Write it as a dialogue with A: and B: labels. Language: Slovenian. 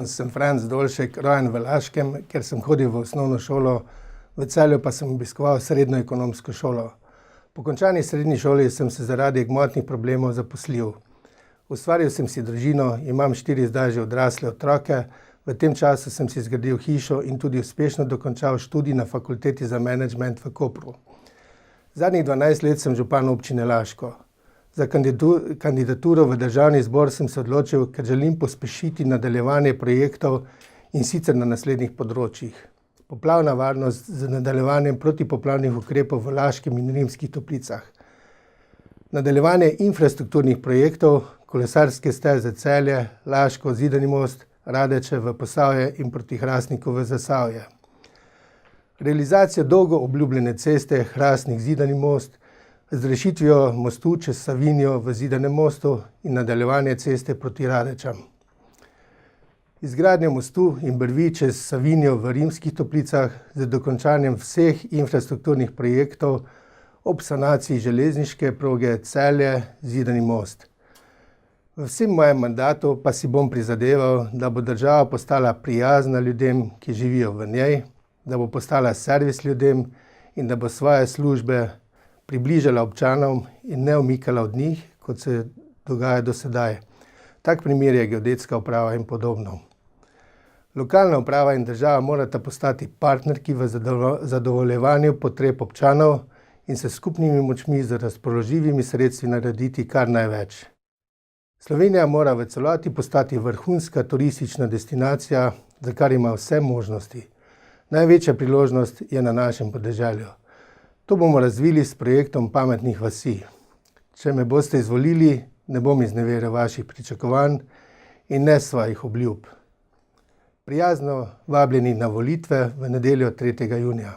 A: Sem Franc Dolšek, rojen v Laškem, kjer sem hodil v osnovno šolo, v Celju pa sem obiskoval srednjo ekonomsko šolo. Po končani srednji šoli sem se zaradi gmotnih problemov zaposlil. Ustvaril sem si družino, imam 4 zdaj že odrasle otroke, v tem času sem si zgradil hišo in tudi uspešno dokončal študij na Fakulteti za menedžment v Kopru. Zadnjih 12 let sem župan občine Laško. Za kandidaturo v državni zbor sem se odločil, ker želim pospešiti nadaljevanje projektov in sicer na naslednjih področjih. Poplavna varnost z nadaljevanjem protipoplavnih ukrepov v Laškem in Rimskih Toplicah. Nadaljevanje infrastrukturnih projektov, kolesarske steze Celje, Laško, Zidani Most, Radeče v Posavje in proti Hrastniku v Zasavje. Realizacija dolgo obljubljene ceste Hrastnik-Zidani Most z rešitvijo mostu čez Savinjo v Zidanem Mostu in nadaljevanje ceste proti Radečam. Izgradnjo mostu in brvi čez Savinjo v Rimskih Toplicah z dokončanjem vseh infrastrukturnih projektov ob sanaciji železniške proge Celje-Zidani Most. V vsem mojem mandatu pa si bom prizadeval, da bo država postala prijazna ljudem, ki živijo v njej, da bo postala servis ljudem in da bo svoje službe približala občanom in ne umikala od njih, kot se dogaja do sedaj. Tak primer je geodetska uprava in podobno. Lokalna uprava in država morata postati partnerki v zadovoljevanju potreb občanov in se skupnimi močmi z razpoložljivimi sredstvi narediti kar največ. Slovenija mora v celoti postati vrhunska turistična destinacija, za kar ima vse možnosti. Največja priložnost je na našem podeželju. To bomo razvili s projektom pametnih vasi. Če me boste izvolili, ne bom izneveril vaših pričakovanj in ne svojih obljub. Prijazno vabljeni na volitve v nedeljo 3. junija.